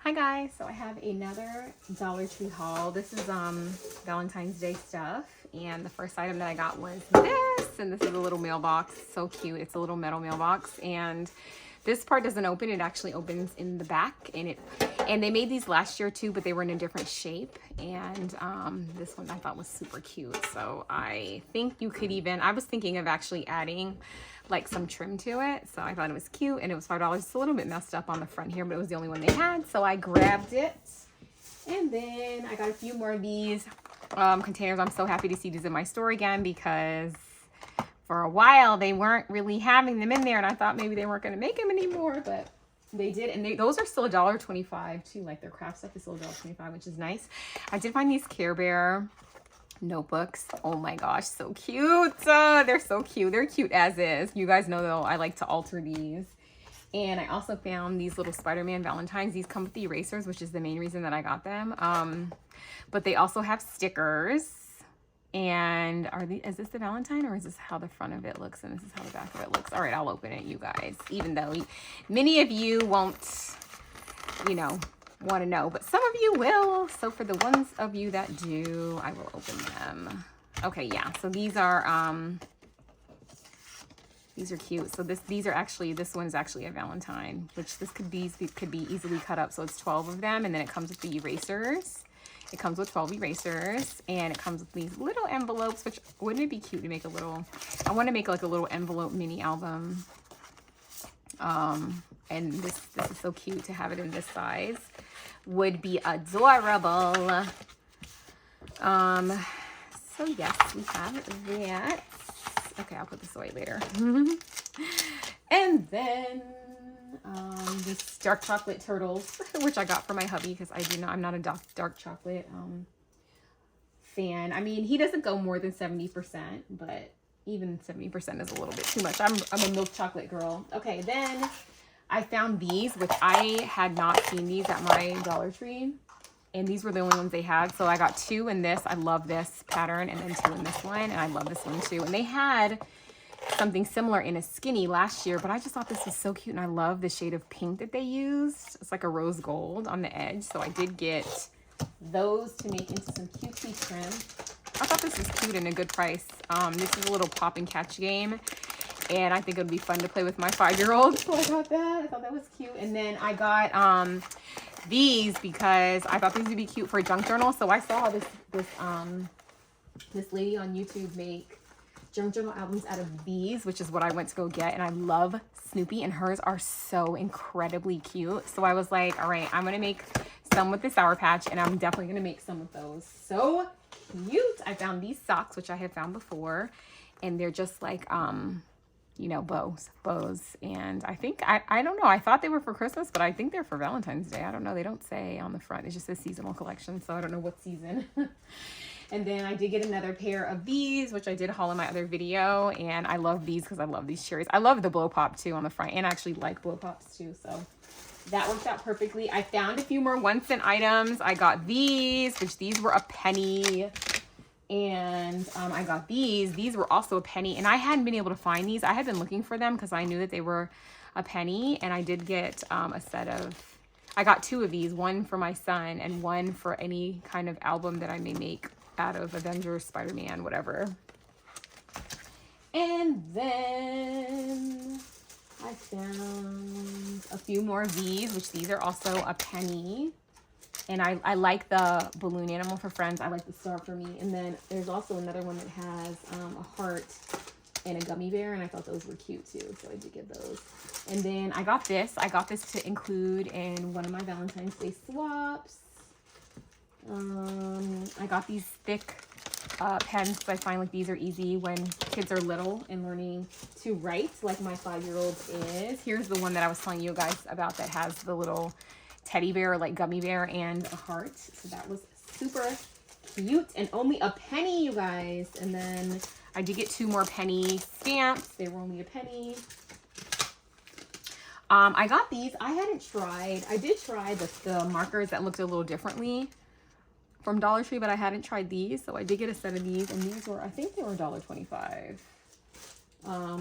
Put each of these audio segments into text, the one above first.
Hi guys, so I have another Dollar Tree haul. This is Valentine's Day stuff, and the first item that I got was this, and this is a little mailbox. So cute. It's a little metal mailbox, and this part doesn't open. It actually opens in the back, and they made these last year too, but they were in a different shape. And this one I thought was super cute. So I think you could even, I was thinking of actually adding like some trim to it. So I thought it was cute, and it was $5. It's a little bit messed up on the front here, but it was the only one they had. So I grabbed it. And then I got a few more of these containers. I'm so happy to see these in my store again, because for a while they weren't really having them in there, and I thought maybe they weren't going to make them anymore, but they did. And those are still $1.25 too. Like their craft stuff is still $1.25, which is nice. I did find these Care Bear notebooks. Oh my gosh, so cute. They're so cute. They're cute as is. You guys know though, I like to alter these. And I also found these little Spider-Man Valentines. These come with the erasers, which is the main reason that I got them. But they also have stickers. And is this the Valentine, or is this how the front of it looks and this is how the back of it looks? All right, I'll open it, you guys. Even though many of you won't, you know, want to know, but some of you will. So for the ones of you that do, I will open them. Okay, yeah. So these are cute. So these are actually, this one's actually a Valentine, which this could be easily cut up. So it's 12 of them, and then it comes with the erasers. It comes with 12 erasers, and it comes with these little envelopes, which wouldn't it be cute to make a little, I want to make like a little envelope mini album. And this is so cute to have it in this size. Would be adorable. So yes, we have that. Okay, I'll put this away later. And then this dark chocolate turtles, which I got for my hubby, because I'm not a dark chocolate fan. I mean, he doesn't go more than 70%, but even 70% is a little bit too much. I'm a milk chocolate girl. Okay, then I found these, which I had not seen these at my Dollar Tree, and these were the only ones they had. So I got 2 in this. I love this pattern, and then 2 in this one, and I love this one too. And they had something similar in a skinny last year, but I just thought this was so cute, and I love the shade of pink that they used. It's like a rose gold on the edge. So I did get those to make into some cutesy trim. I thought this was cute and a good price. This is a little pop and catch game, and I think it would be fun to play with my 5-year-old. So I got that. I thought that was cute. And then I got these because I thought these would be cute for a junk journal. So I saw this lady on YouTube make junk journal albums out of these, which is what I went to go get. And I love Snoopy, and hers are so incredibly cute. So I was like, all right, I'm going to make some with the Sour Patch, and I'm definitely going to make some with those. So cute. I found these socks, which I had found before, and they're just like, you know, bows. And I think, I don't know, I thought they were for Christmas, but I think they're for Valentine's Day. I don't know. They don't say on the front. It's just a seasonal collection, so I don't know what season. And then I did get another pair of these, which I did haul in my other video. And I love these because I love these cherries. I love the blow pop too on the front, and I actually like blow pops too. So that worked out perfectly. I found a few more 1-cent items. I got these, which these were a penny. And I got these were also a penny, and I hadn't been able to find these. I had been looking for them because I knew that they were a penny, and I did get a set of, I got 2 of these, one for my son and one for any kind of album that I may make out of Avengers, Spider-Man, whatever. And then I found a few more of these, which these are also a penny. And I like the balloon animal for friends. I like the star for me. And then there's also another one that has a heart and a gummy bear, and I thought those were cute too, so I did get those. And then I got this. I got this to include in one of my Valentine's Day swaps. I got these thick pens because I find like these are easy when kids are little and learning to write, like my 5-year-old is. Here's the one that I was telling you guys about that has the little teddy bear, like gummy bear, and a heart. So that was super cute, and only a penny, you guys. And then I did get 2 more penny stamps. They were only a penny. I got these. I did try the markers that looked a little differently from Dollar Tree, but I hadn't tried these. So I did get a set of these, and these were, I think they were $1.25.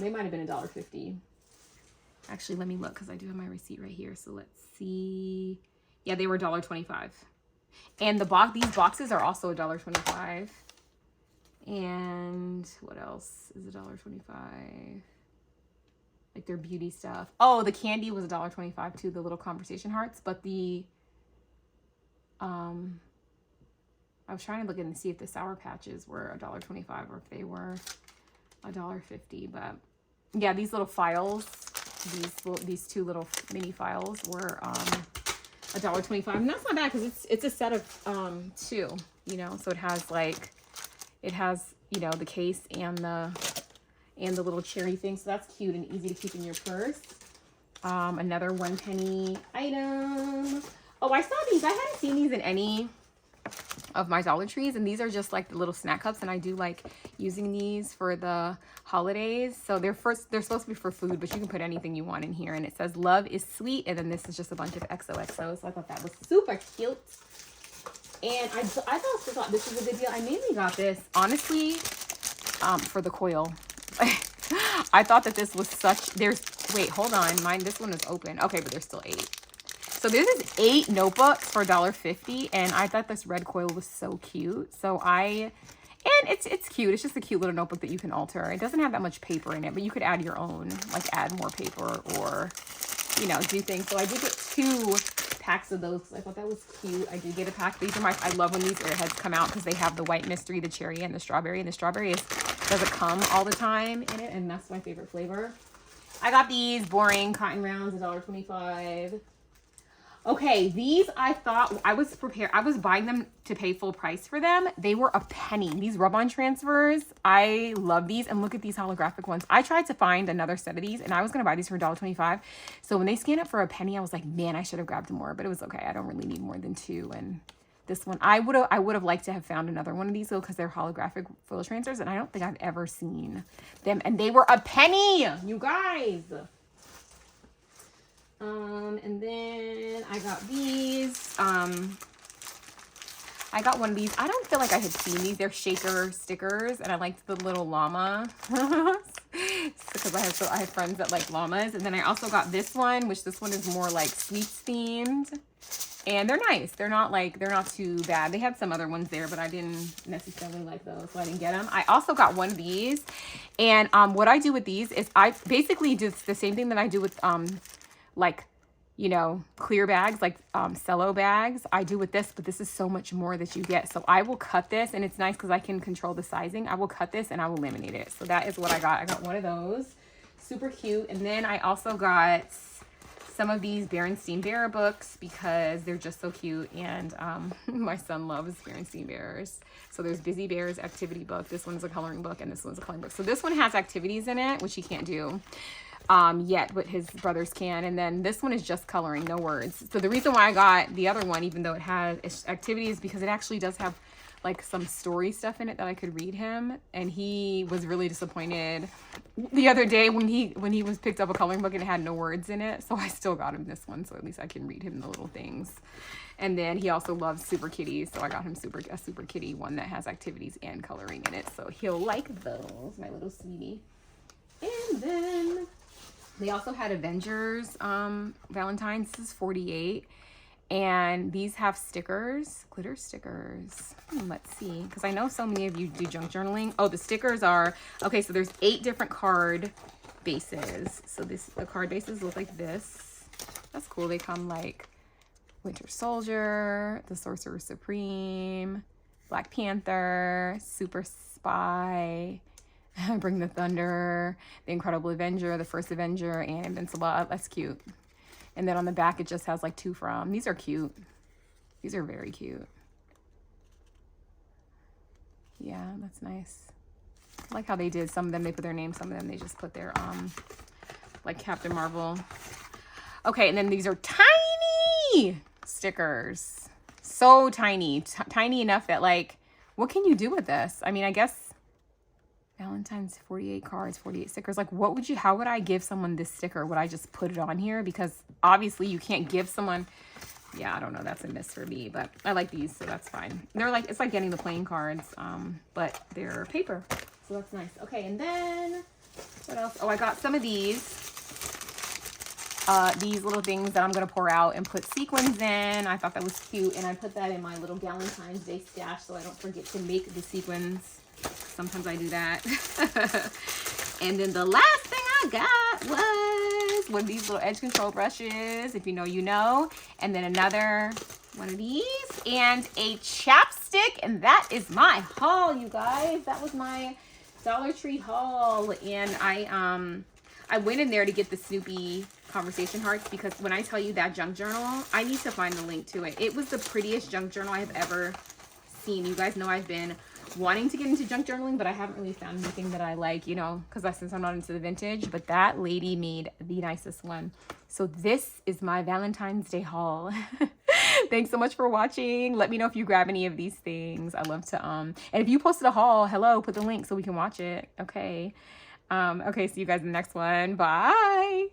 They might have been $1.50. Actually, let me look, because I do have my receipt right here. So let's see. Yeah, they were $1.25. And these boxes are also $1.25. And what else is $1.25? Like their beauty stuff. Oh, the candy was $1.25 too, the little conversation hearts. But the I was trying to look and see if the Sour Patches were $1.25 or if they were $1.50. But yeah, these little files, these two little mini files were $1.25, and that's not bad because it's a set of two, you know. So it has you know, the case and the little cherry thing, so that's cute and easy to keep in your purse. Another 1 penny item. Oh, I saw these. I hadn't seen these in any of my Dollar Trees, and these are just like the little snack cups, and I do like using these for the holidays. So they're supposed to be for food, but you can put anything you want in here, and it says love is sweet, and then this is just a bunch of XOXO. So I thought that was super cute, and I also thought this was a good deal. I mainly got this honestly for the coil. I thought that this was wait, hold on, this one is open. Okay, but there's still 8. So this is 8 notebooks for $1.50, and I thought this red coil was so cute. So it's cute. It's just a cute little notebook that you can alter. It doesn't have that much paper in it, but you could add your own, like add more paper or, you know, do things. So I did get 2 packs of those because I thought that was cute. I did get a pack. These are I love when these Airheads come out because they have the white mystery, the cherry, and the strawberry. And the strawberry doesn't come all the time in it, and that's my favorite flavor. I got these boring cotton rounds, $1.25. Okay, these I thought I was prepared. I was buying them to pay full price for them. They were a penny. These rub-on transfers, I love these. And look at these holographic ones. I tried to find another set of these, and I was going to buy these for $1.25. So when they scanned it for a penny, I was like, man, I should have grabbed more. But it was okay. I don't really need more than 2. And this one, I would have liked to have found another one of these though, because they're holographic foil transfers, and I don't think I've ever seen them. And they were a penny, you guys. And then I got these. I got one of these. I don't feel like I had seen these. They're shaker stickers, and I liked the little llama because I have friends that like llamas. And then I also got this one, which this one is more like sweets themed, and they're nice. They're not too bad. They had some other ones there, but I didn't necessarily like those, so I didn't get them. I also got one of these, and what I do with these is I basically do the same thing that I do with like, you know, clear bags, like cello bags. I do with this, but this is so much more that you get. So I will cut this, and it's nice because I can control the sizing. I will cut this and I will laminate it. So that is what I got. I got one of those. Super cute. And then I also got some of these Berenstain Bear books because they're just so cute. And my son loves Berenstain Bears. So there's Busy Bear's activity book. This one's a coloring book, and this one's a coloring book. So this one has activities in it, which he can't do yet, but his brothers can. And then this one is just coloring, no words. So the reason why I got the other one, even though it has activities, because it actually does have like some story stuff in it that I could read him. And he was really disappointed the other day when he was picked up a coloring book and it had no words in it. So I still got him this one, so at least I can read him the little things. And then he also loves Super Kitties, so I got him a Super Kitty one that has activities and coloring in it. So he'll like those, my little sweetie. And then they also had Avengers Valentine's. This is 48. And these have stickers, glitter stickers. Let's see, because I know so many of you do junk journaling. Oh, the stickers are, okay, so there's 8 different card bases. So the card bases look like this. That's cool. They come like Winter Soldier, the Sorcerer Supreme, Black Panther, Super Spy, Bring the Thunder, The Incredible Avenger, The First Avenger, and Invincible. That's cute. And then on the back, it just has like 2 from. These are cute. These are very cute. Yeah, that's nice. I like how they did. Some of them, they put their name. Some of them, they just put their, like Captain Marvel. Okay, and then these are tiny stickers. So tiny. Tiny enough that, like, what can you do with this? I mean, I guess Valentine's 48 cards, 48 stickers. Like, how would I give someone this sticker? Would I just put it on here? Because obviously you can't give someone, yeah, I don't know. That's a miss for me, but I like these, so that's fine. They're like, it's like getting the playing cards, but they're paper. So that's nice. Okay, and then what else? Oh, I got some of these. these little things that I'm going to pour out and put sequins in. I thought that was cute. And I put that in my little Valentine's Day stash so I don't forget to make the sequins. Sometimes I do that. And then the last thing I got was one of these little edge control brushes. If you know, you know. And then another one of these and a chapstick. And that is my haul, you guys. That was my Dollar Tree haul. And I went in there to get the Snoopy conversation hearts because when I tell you that junk journal, I need to find the link to it. It was the prettiest junk journal I have ever seen. You guys know I've been wanting to get into junk journaling, but I haven't really found anything that I like, you know, because since I'm not into the vintage, but that lady made the nicest one. So this is my Valentine's Day haul. Thanks so much for watching. Let me know if you grab any of these things. I love to, and if you posted a haul, hello, put the link so we can watch it. Okay. Okay, see you guys in the next one. Bye.